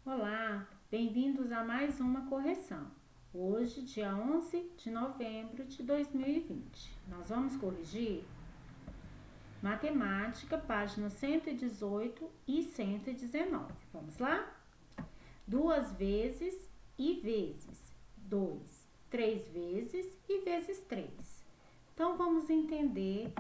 Olá, bem-vindos a mais uma correção. Hoje, dia 11 de novembro de 2020, nós vamos corrigir matemática, páginas 118 e 119. Vamos lá? Duas vezes e vezes 2, três vezes e vezes 3. Então, vamos entender,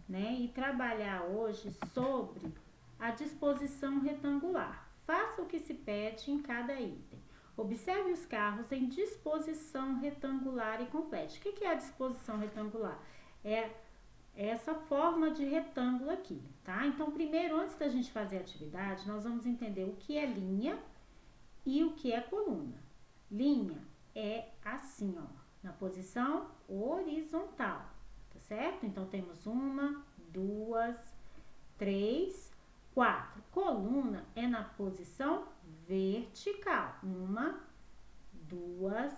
e trabalhar hoje sobre a disposição retangular. Faça o que se pede em cada item. Observe os carros em disposição retangular e complete. O que é a disposição retangular? É essa forma de retângulo aqui, tá? Então, primeiro, antes da gente fazer a atividade, nós vamos entender o que é linha e o que é coluna. Linha é assim, ó, na posição horizontal, tá certo? Então, temos 1, 2, 3, 4. Coluna é na posição vertical. 1, 2,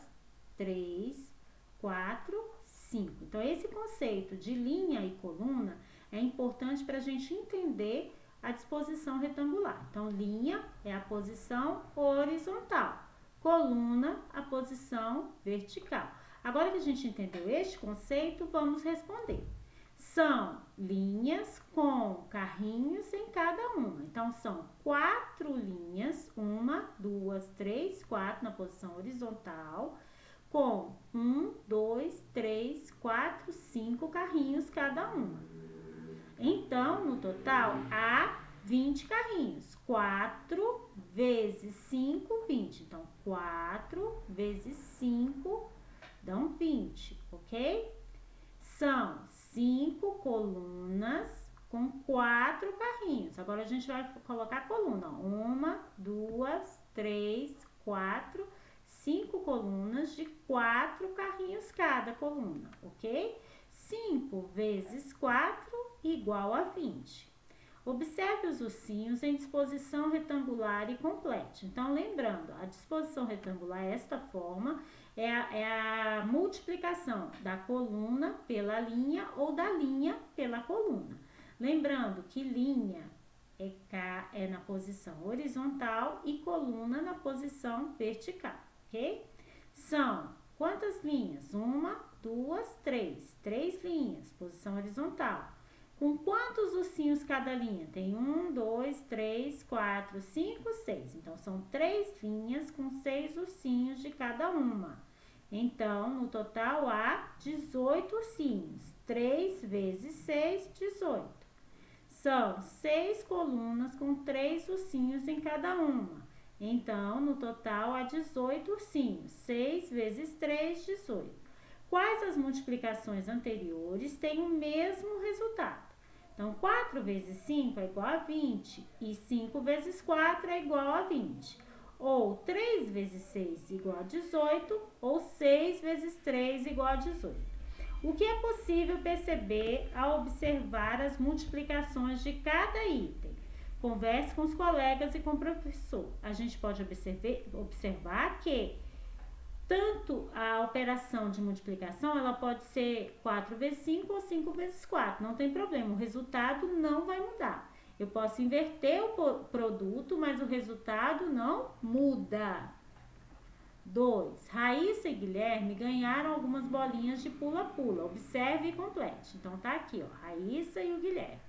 3, 4, 5. Então, esse conceito de linha e coluna é importante para a gente entender a disposição retangular. Então, linha é a posição horizontal, coluna a posição vertical. Agora que a gente entendeu este conceito, vamos responder. São linhas com carrinhos em cada uma. Então, são 4 linhas, 1, 2, 3, 4 na posição horizontal, com 1, 2, 3, 4, 5 carrinhos cada uma. Então, no total, há 20 carrinhos. 4 vezes 5, 20. Então, 4 vezes 5 dão 20, ok? São 5 colunas com 4 carrinhos. Agora, a gente vai colocar a coluna. 1, 2, 3, 4, 5 colunas de 4 carrinhos cada coluna, ok? 5 vezes 4 igual a 20. Observe os ursinhos em disposição retangular e complete. Então, lembrando, a disposição retangular é esta forma, é a multiplicação da coluna pela linha ou da linha pela coluna. Lembrando que linha é na posição horizontal e coluna na posição vertical, ok? São quantas linhas? 1, 2, 3. 3 linhas, posição horizontal. Com quantos ursinhos cada linha? Tem 1, 2, 3, 4, 5, 6. Então, são 3 linhas com 6 ursinhos de cada uma. Então, no total, há 18 ursinhos. 3 vezes 6, 18. São 6 colunas com 3 ursinhos em cada uma. Então, no total, há 18 ursinhos. 6 vezes 3, 18. Quais as multiplicações anteriores têm o mesmo resultado? Então, 4 vezes 5 é igual a 20 e 5 vezes 4 é igual a 20. Ou 3 vezes 6 igual a 18 ou 6 vezes 3 igual a 18. O que é possível perceber ao observar as multiplicações de cada item? Converse com os colegas e com o professor. A gente pode observar que tanto a operação de multiplicação, ela pode ser 4 vezes 5 ou 5 vezes 4, não tem problema, o resultado não vai mudar. Eu posso inverter o produto, mas o resultado não muda. 2. Raíssa e Guilherme ganharam algumas bolinhas de pula-pula. Observe e complete. Então, tá aqui, ó, Raíssa e o Guilherme.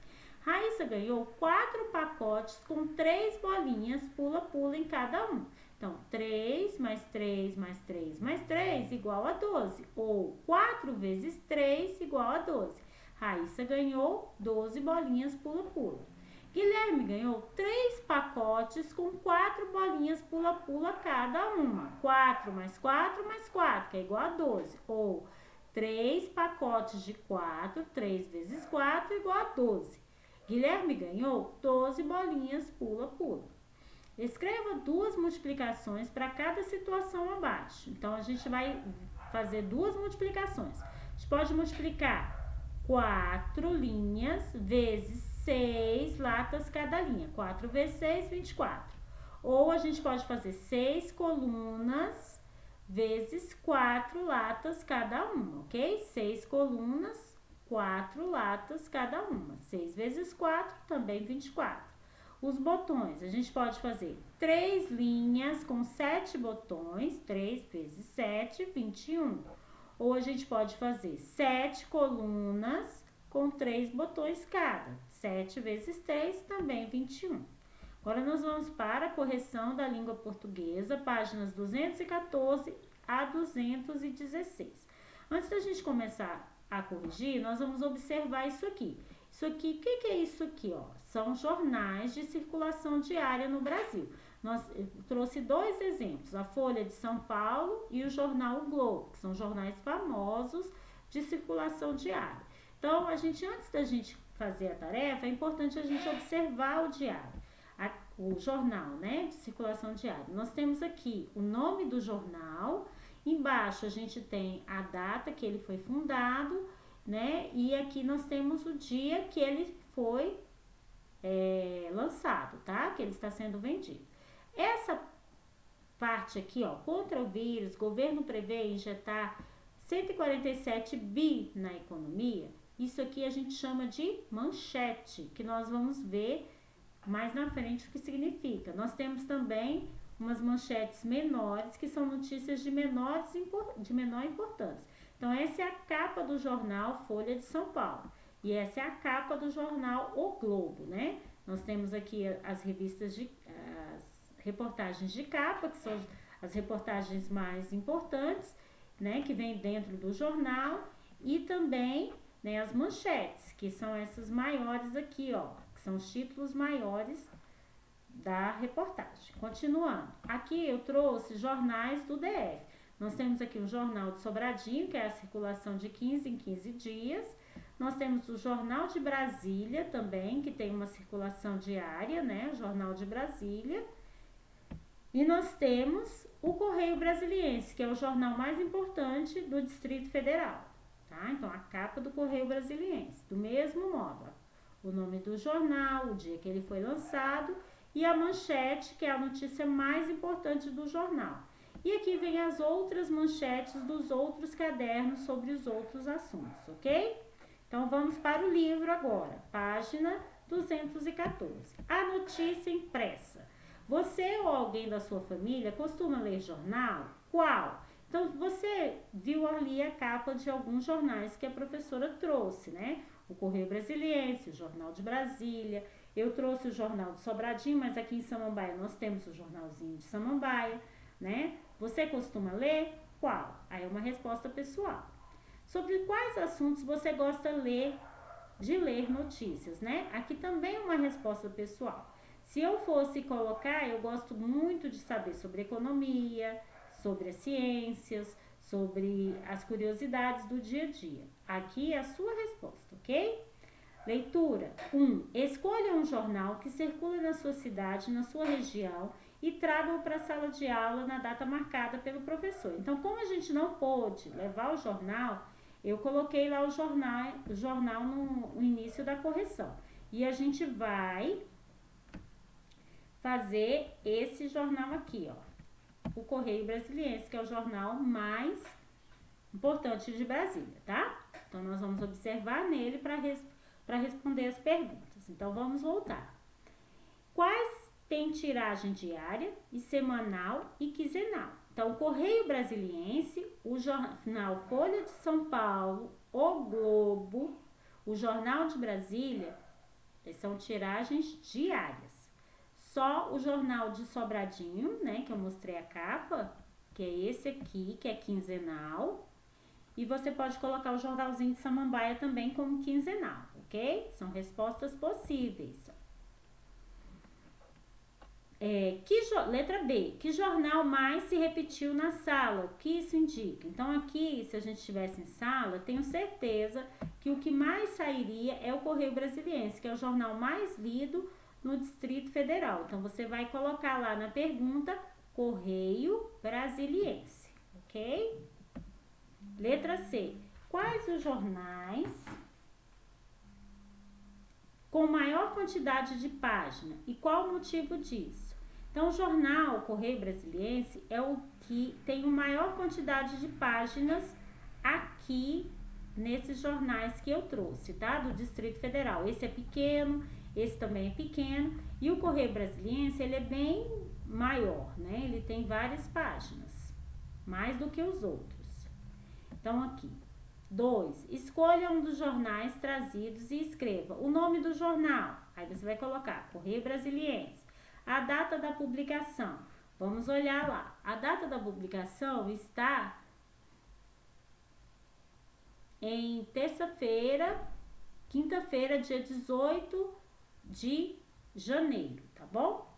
Raíssa ganhou 4 pacotes com 3 bolinhas pula-pula em cada um. Então, 3 mais 3 mais 3 mais 3 igual a 12. Ou 4 vezes 3 igual a 12. Raíssa ganhou 12 bolinhas pula-pula. Guilherme ganhou 3 pacotes com 4 bolinhas pula-pula cada uma. 4 mais 4 mais 4, que é igual a 12. Ou 3 pacotes de 4, 3 vezes 4 igual a 12. Guilherme ganhou 12 bolinhas pula-pula. Escreva 2 multiplicações para cada situação abaixo. Então, a gente vai fazer 2 multiplicações. A gente pode multiplicar 4 linhas vezes 6 latas cada linha. 4 vezes 6, 24. Ou a gente pode fazer 6 colunas vezes 4 latas cada uma, ok? 6 colunas, 4 latas cada uma. 6 vezes 4, também 24. Os botões, a gente pode fazer 3 linhas com 7 botões, 3 vezes 7, 21. Ou a gente pode fazer 7 colunas com 3 botões cada. 7 vezes 3, também 21. Agora, nós vamos para a correção da língua portuguesa, páginas 214 a 216. Antes da gente começar a corrigir, nós vamos observar isso aqui. Isso aqui, o que é isso aqui, ó? São jornais de circulação diária no Brasil. Eu trouxe 2 exemplos, a Folha de São Paulo e o jornal O Globo, que são jornais famosos de circulação diária. Então, antes da gente fazer a tarefa, é importante a gente observar o diário, o jornal, né, de circulação diária. Nós temos aqui o nome do jornal, embaixo a gente tem a data que ele foi fundado, né, e aqui nós temos o dia que ele foi lançado, tá, que ele está sendo vendido. Essa parte aqui, ó, contra o vírus, governo prevê injetar 147 bi na economia. Isso aqui a gente chama de manchete, que nós vamos ver mais na frente o que significa. Nós temos também umas manchetes menores, que são notícias de menor importância. Então, essa é a capa do jornal Folha de São Paulo. E essa é a capa do jornal O Globo, né? Nós temos aqui as reportagens de capa, que são as reportagens mais importantes, né? Que vem dentro do jornal. E também, né, as manchetes, que são essas maiores aqui, ó. Que são os títulos maiores da reportagem. Continuando. Aqui eu trouxe jornais do DF. Nós temos aqui o Jornal de Sobradinho, que é a circulação de 15 em 15 dias. Nós temos o Jornal de Brasília também, que tem uma circulação diária, né? O Jornal de Brasília. E nós temos o Correio Brasiliense, que é o jornal mais importante do Distrito Federal, tá? Então, a capa do Correio Brasiliense. Do mesmo modo, ó, o nome do jornal, o dia que ele foi lançado e a manchete, que é a notícia mais importante do jornal. E aqui vem as outras manchetes dos outros cadernos sobre os outros assuntos, ok? Então, vamos para o livro agora, página 214. A notícia impressa. Você ou alguém da sua família costuma ler jornal? Qual? Então, você viu ali a capa de alguns jornais que a professora trouxe, né? O Correio Brasiliense, o Jornal de Brasília. Eu trouxe o Jornal de Sobradinho, mas aqui em Samambaia nós temos o Jornalzinho de Samambaia, né? Você costuma ler? Qual? Aí é uma resposta pessoal. Sobre quais assuntos você gosta de ler notícias, né? Aqui também é uma resposta pessoal. Se eu fosse colocar, eu gosto muito de saber sobre economia, sobre as ciências, sobre as curiosidades do dia a dia. Aqui é a sua resposta, ok? Leitura 1. Escolha um jornal que circula na sua cidade, na sua região e traga-o para a sala de aula na data marcada pelo professor. Então, como a gente não pôde levar o jornal, eu coloquei lá o jornal no início da correção. E a gente vai fazer esse jornal aqui, ó. O Correio Brasiliense, que é o jornal mais importante de Brasília, tá? Então, nós vamos observar nele para responder as perguntas. Então, vamos voltar. Quais tem tiragem diária e semanal e quinzenal? Então, o Correio Brasiliense, o jornal Folha de São Paulo, o Globo, o Jornal de Brasília, são tiragens diárias. Só o Jornal de Sobradinho, né, que eu mostrei a capa, que é esse aqui, que é quinzenal. E você pode colocar o Jornalzinho de Samambaia também como quinzenal, ok? São respostas possíveis. Letra B. Que jornal mais se repetiu na sala? O que isso indica? Então, aqui, se a gente estivesse em sala, tenho certeza que o que mais sairia é o Correio Brasiliense, que é o jornal mais lido no Distrito Federal. Então, você vai colocar lá na pergunta Correio Brasiliense, ok? Letra C. Quais os jornais com maior quantidade de página e qual o motivo disso? Então, o jornal Correio Brasiliense é o que tem a maior quantidade de páginas aqui nesses jornais que eu trouxe, tá? Do Distrito Federal. Esse é pequeno, esse também é pequeno. E o Correio Brasiliense, ele é bem maior, né? Ele tem várias páginas, mais do que os outros. Então, aqui. 2. Escolha um dos jornais trazidos e escreva o nome do jornal. Aí você vai colocar Correio Brasiliense. A data da publicação. Vamos olhar lá. A data da publicação está em terça-feira, quinta-feira, dia 18 de janeiro, tá bom?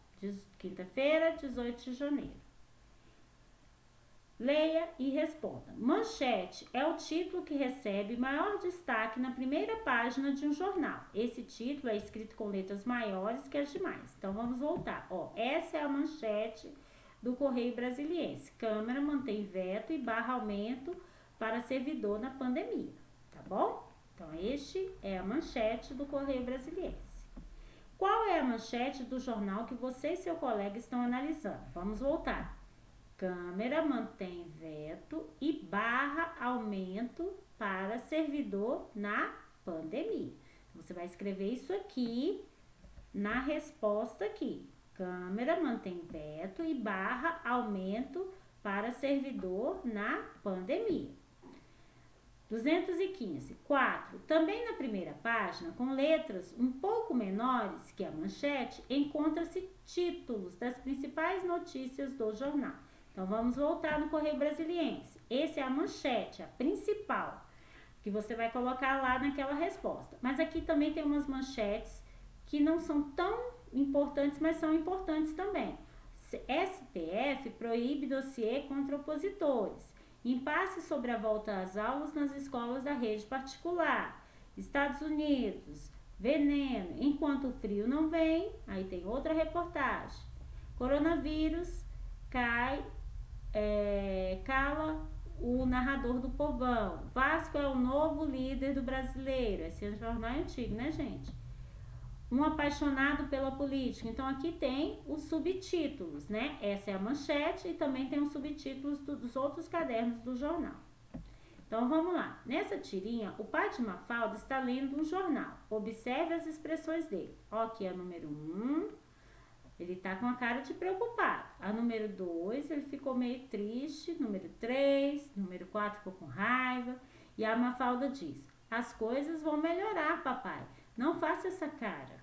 Quinta-feira, 18 de janeiro. Leia e responda. Manchete é o título que recebe maior destaque na primeira página de um jornal. Esse título é escrito com letras maiores que as demais. Então, vamos voltar. Ó, essa é a manchete do Correio Brasiliense. Câmara mantém veto e barra aumento para servidor na pandemia, tá bom? Então, este é a manchete do Correio Brasiliense. Qual é a manchete do jornal que você e seu colega estão analisando? Vamos voltar. Câmara mantém veto e barra aumento para servidor na pandemia. Você vai escrever isso aqui na resposta aqui. Câmara mantém veto e barra aumento para servidor na pandemia. 215. 4. Também na primeira página, com letras um pouco menores que a manchete, encontra-se títulos das principais notícias do jornal. Então, vamos voltar no Correio Brasiliense. Essa é a manchete, a principal, que você vai colocar lá naquela resposta. Mas aqui também tem umas manchetes que não são tão importantes, mas são importantes também. STF proíbe dossiê contra opositores. Impasse sobre a volta às aulas nas escolas da rede particular. Estados Unidos, veneno, enquanto o frio não vem. Aí tem outra reportagem. Coronavírus cala o narrador do povão. Vasco é o novo líder do brasileiro. Esse é um jornal antigo, né, gente? Um apaixonado pela política. Então, aqui tem os subtítulos, né? Essa é a manchete e também tem os subtítulos dos outros cadernos do jornal. Então, vamos lá. Nessa tirinha, o pai de Mafalda está lendo um jornal. Observe as expressões dele. Ó, aqui é a número 1. Ele tá com a cara de preocupado. A número 2, ele ficou meio triste. Número 3, número 4 ficou com raiva. E a Mafalda diz: as coisas vão melhorar, papai. Não faça essa cara.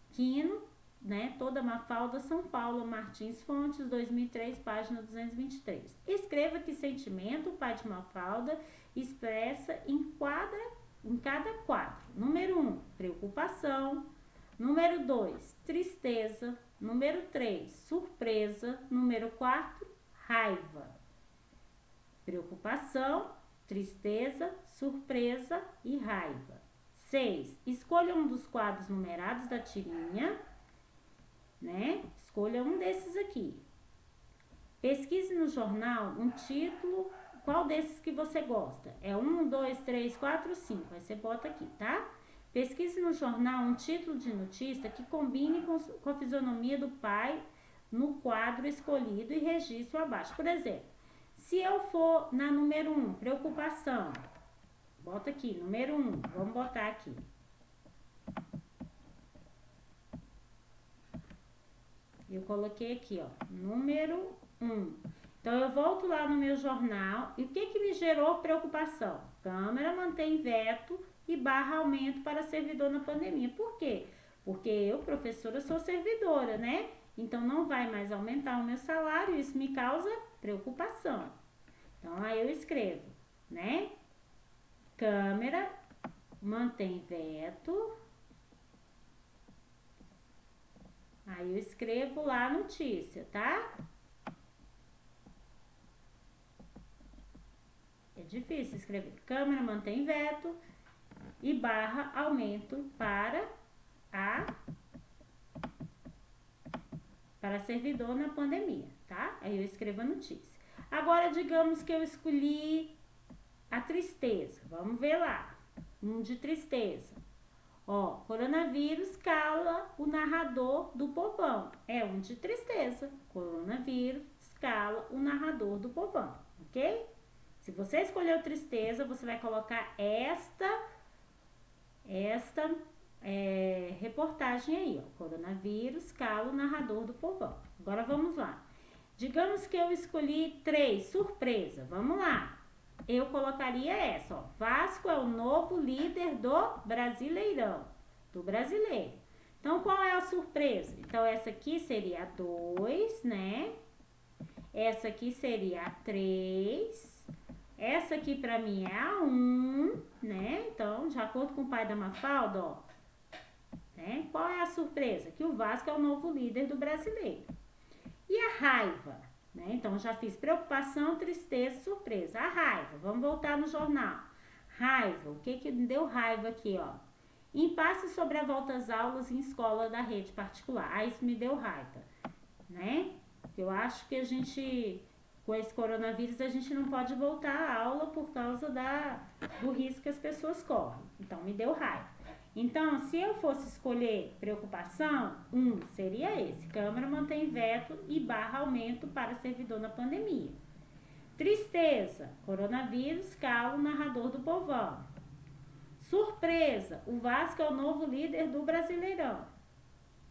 Quino, né? Toda Mafalda, São Paulo, Martins Fontes, 2003, página 223. Escreva que sentimento o pai de Mafalda expressa em cada quadro. Número 1, preocupação. Número 2, tristeza. Número 3, surpresa. Número 4, raiva. Preocupação, tristeza, surpresa e raiva. 6. Escolha um dos quadros numerados da tirinha, né? Escolha um desses aqui. Pesquise no jornal um título, qual desses que você gosta? É 1, 2, 3, 4, 5. Aí você bota aqui, tá? Pesquise no jornal um título de notícia que combine com a fisionomia do pai no quadro escolhido e registre abaixo. Por exemplo, se eu for na número 1, preocupação, bota aqui, número 1, vamos botar aqui. Eu coloquei aqui, ó, número 1. Então, eu volto lá no meu jornal e o que me gerou preocupação? Câmara mantém veto e barra aumento para servidor na pandemia. Por quê? Porque eu, professora, sou servidora, né? Então, não vai mais aumentar o meu salário, isso me causa preocupação. Então, aí eu escrevo, né? Câmara mantém veto. Aí eu escrevo lá a notícia, tá? É difícil escrever. Câmara mantém veto e barra aumento para servidor na pandemia, tá? Aí eu escrevo a notícia. Agora, digamos que eu escolhi a tristeza. Vamos ver lá. Um de tristeza. Ó, coronavírus cala o narrador do povão. É um de tristeza. Coronavírus cala o narrador do povão, ok? Se você escolheu tristeza, você vai colocar esta reportagem aí, ó. Coronavírus, calo, narrador do povão. Agora vamos lá. Digamos que eu escolhi 3, surpresa. Vamos lá. Eu colocaria essa, ó. Vasco é o novo líder do Brasileirão, do brasileiro. Então, qual é a surpresa? Então, essa aqui seria a 2, né? Essa aqui seria a 3. Essa aqui pra mim é a 1, né? Então, de acordo com o pai da Mafalda, ó. Né? Qual é a surpresa? Que o Vasco é o novo líder do brasileiro. E a raiva? Né? Então, já fiz preocupação, tristeza, surpresa. A raiva, vamos voltar no jornal. Raiva, o que me deu raiva aqui, ó? Impasse sobre a volta às aulas em escola da rede particular. Ah, isso me deu raiva, né? Eu acho que a gente, com esse coronavírus, a gente não pode voltar à aula por causa do risco que as pessoas correm. Então, me deu raiva. Então, se eu fosse escolher preocupação, 1 seria esse. Câmara mantém veto e barra aumento para servidor na pandemia. Tristeza, coronavírus, calo, narrador do povão. Surpresa, o Vasco é o novo líder do Brasileirão.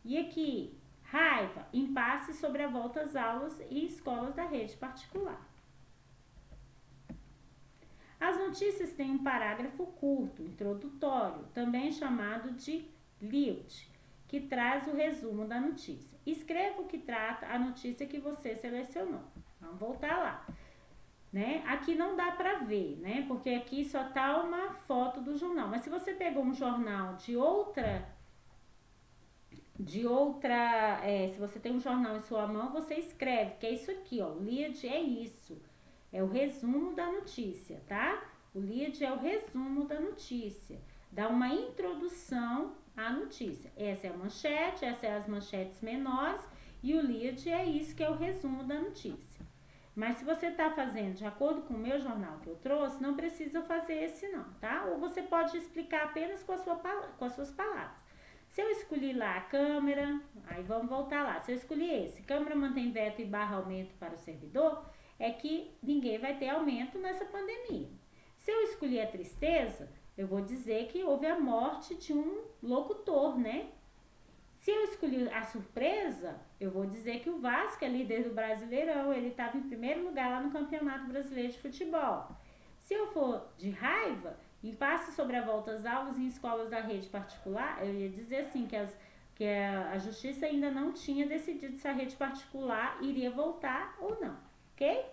E aqui, raiva, impasse sobre a volta às aulas e escolas da rede particular. As notícias têm um parágrafo curto, introdutório, também chamado de lead, que traz o resumo da notícia. Escreva o que trata a notícia que você selecionou. Vamos voltar lá. Né? Aqui não dá para ver, né? Porque aqui só tá uma foto do jornal. Mas se você pegou um jornal se você tem um jornal em sua mão, você escreve, que é isso aqui, ó. O lead é isso. É o resumo da notícia, tá? O lead é o resumo da notícia. Dá uma introdução à notícia. Essa é a manchete, essas são as manchetes menores e o lead é isso que é o resumo da notícia. Mas se você está fazendo de acordo com o meu jornal que eu trouxe, não precisa fazer esse não, tá? Ou você pode explicar apenas com as suas palavras. Se eu escolhi lá a câmera, aí vamos voltar lá. Se eu escolhi esse, câmera mantém veto e barra aumento para o servidor, é que ninguém vai ter aumento nessa pandemia. Se eu escolhi a tristeza, eu vou dizer que houve a morte de um locutor, né? Se eu escolhi a surpresa, eu vou dizer que o Vasco é líder do Brasileirão, ele estava em primeiro lugar lá no Campeonato Brasileiro de Futebol. Se eu for de raiva, impasse sobre a volta às aulas em escolas da rede particular, eu ia dizer assim, que a justiça ainda não tinha decidido se a rede particular iria voltar ou não, ok?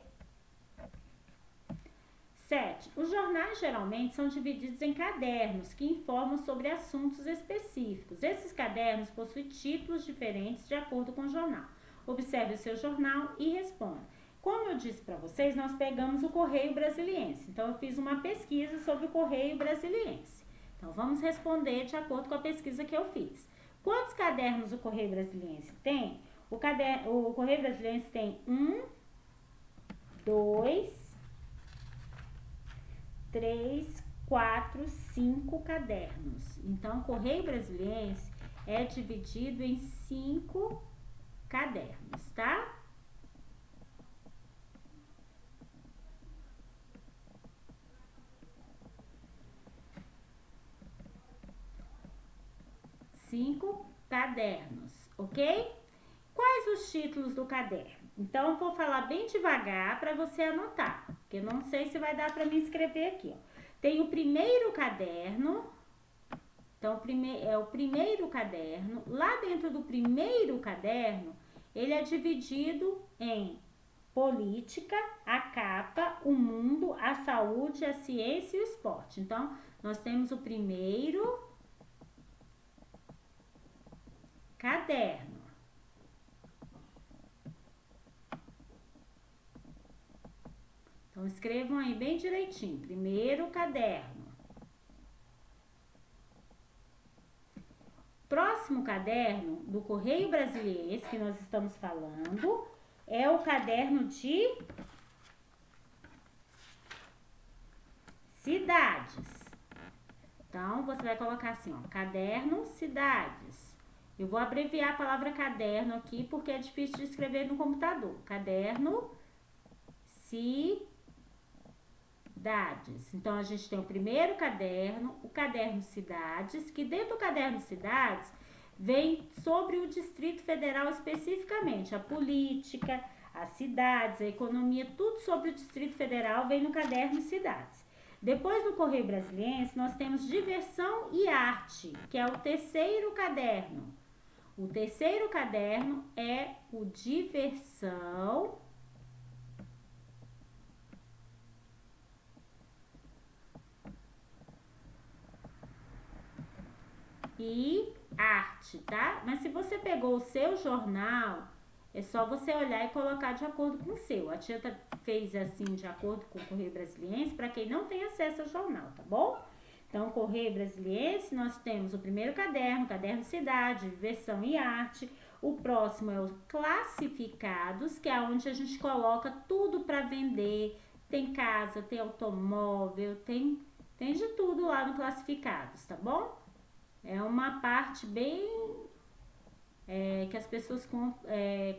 7. Os jornais geralmente são divididos em cadernos que informam sobre assuntos específicos. Esses cadernos possuem títulos diferentes de acordo com o jornal. Observe o seu jornal e responda. Como eu disse para vocês, nós pegamos o Correio Brasiliense. Então, eu fiz uma pesquisa sobre o Correio Brasiliense. Então, vamos responder de acordo com a pesquisa que eu fiz. Quantos cadernos o Correio Brasiliense tem? O Correio Brasiliense tem 1, 2, 3, 4, 5 cadernos. Então, o Correio Brasiliense é dividido em 5 cadernos, tá? Cinco cadernos, ok? Quais os títulos do caderno? Então, eu vou falar bem devagar para você anotar, porque eu não sei se vai dar para mim escrever aqui, ó. Tem o primeiro caderno, então é o primeiro caderno. Lá dentro do primeiro caderno, ele é dividido em política, a capa, o mundo, a saúde, a ciência e o esporte. Então, nós temos o primeiro caderno. Então, escrevam aí bem direitinho. Primeiro caderno. Próximo caderno do Correio Brasiliense, que nós estamos falando, é o caderno de cidades. Então, você vai colocar assim, ó, caderno cidades. Eu vou abreviar a palavra caderno aqui, porque é difícil de escrever no computador. Caderno cidades. Cidades. Então, a gente tem o primeiro caderno, o caderno Cidades, que dentro do caderno Cidades vem sobre o Distrito Federal especificamente, a política, as cidades, a economia, tudo sobre o Distrito Federal vem no caderno Cidades. Depois, no Correio Brasiliense, nós temos Diversão e Arte, que é o terceiro caderno. O terceiro caderno é o Diversão e Arte, tá? Mas se você pegou o seu jornal, é só você olhar e colocar de acordo com o seu. A tia fez assim de acordo com o Correio Brasiliense para quem não tem acesso ao jornal, tá bom? Então, Correio Brasiliense, nós temos o primeiro caderno, caderno Cidade, Diversão e Arte. O próximo é os classificados, que é onde a gente coloca tudo para vender. Tem casa, tem automóvel, tem de tudo lá no classificados, tá bom? É uma parte bem que as pessoas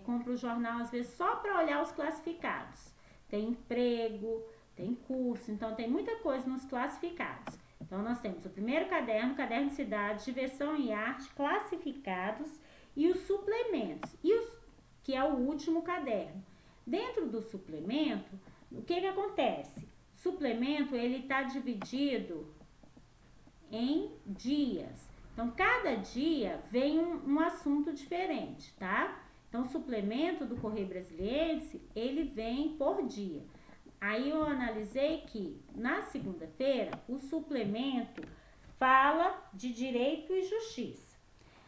compram o jornal às vezes só para olhar os classificados. Tem emprego, tem curso, então tem muita coisa nos classificados. Então, nós temos o primeiro caderno, caderno de cidade, diversão e arte, classificados e os suplementos, que é o último caderno. Dentro do suplemento, o que acontece? O suplemento, ele está dividido em dias. Então, cada dia vem um assunto diferente, tá? Então, o suplemento do Correio Brasiliense, ele vem por dia. Aí eu analisei que na segunda-feira o suplemento fala de direito e justiça.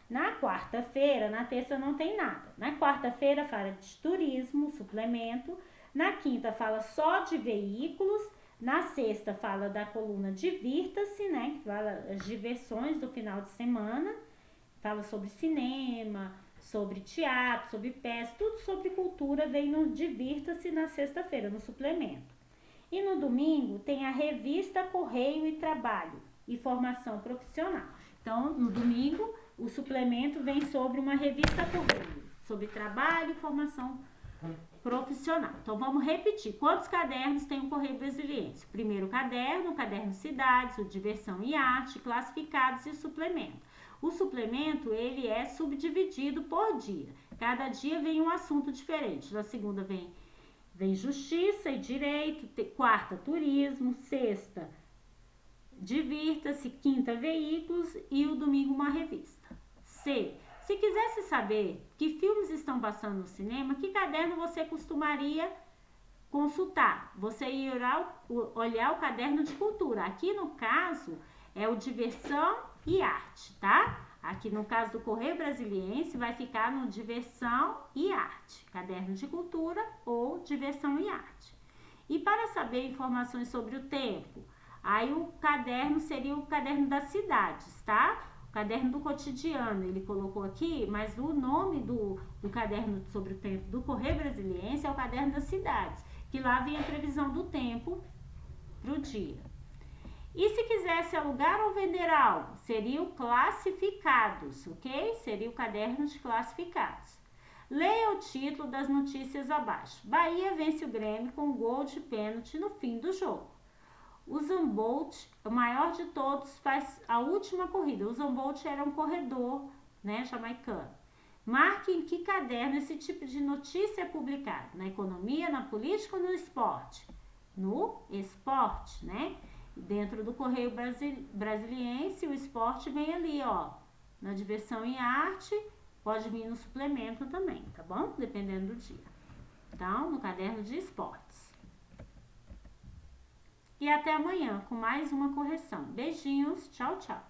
Na quarta-feira, na terça não tem nada. Na quarta-feira fala de turismo, suplemento. Na quinta fala só de veículos. Na sexta fala da coluna Divirta-se, né? Que fala as diversões do final de semana. Fala sobre cinema, sobre teatro, sobre peça, tudo sobre cultura vem no Divirta-se na sexta-feira, no suplemento. E no domingo tem a revista Correio e Trabalho e Formação Profissional. Então, no domingo, o suplemento vem sobre uma revista Correio, sobre trabalho e formação profissional. Então, vamos repetir. Quantos cadernos tem o Correio Brasiliense? Primeiro caderno, o caderno Cidades, o Diversão e Arte, classificados e suplemento. O suplemento, ele é subdividido por dia. Cada dia vem um assunto diferente. Na segunda vem justiça e direito, quarta, turismo, sexta, divirta-se, quinta, veículos e o domingo uma revista. Se quisesse saber que filmes estão passando no cinema, que caderno você costumaria consultar? Você ia olhar o caderno de cultura. Aqui no caso é o Diversão e Arte, tá? Aqui no caso do Correio Brasiliense vai ficar no Diversão e Arte, caderno de cultura ou Diversão e Arte. E para saber informações sobre o tempo, aí o caderno seria o caderno das cidades, tá? O caderno do cotidiano, ele colocou aqui, mas o nome do caderno sobre o tempo do Correio Brasiliense é o caderno das cidades, que lá vem a previsão do tempo para o dia. E se quisesse alugar ou vender algo, seria o classificados, ok? Seria o caderno de classificados. Leia o título das notícias abaixo. Bahia vence o Grêmio com um gol de pênalti no fim do jogo. O Usain Bolt, o maior de todos, faz a última corrida. O Usain Bolt era um corredor, né, jamaicano. Marque em que caderno esse tipo de notícia é publicado. Na economia, na política ou no esporte? No esporte, né? Dentro do Correio Brasiliense, o esporte vem ali, ó, na diversão e arte, pode vir no suplemento também, tá bom? Dependendo do dia. Então, no caderno de esportes. E até amanhã com mais uma correção. Beijinhos, tchau, tchau.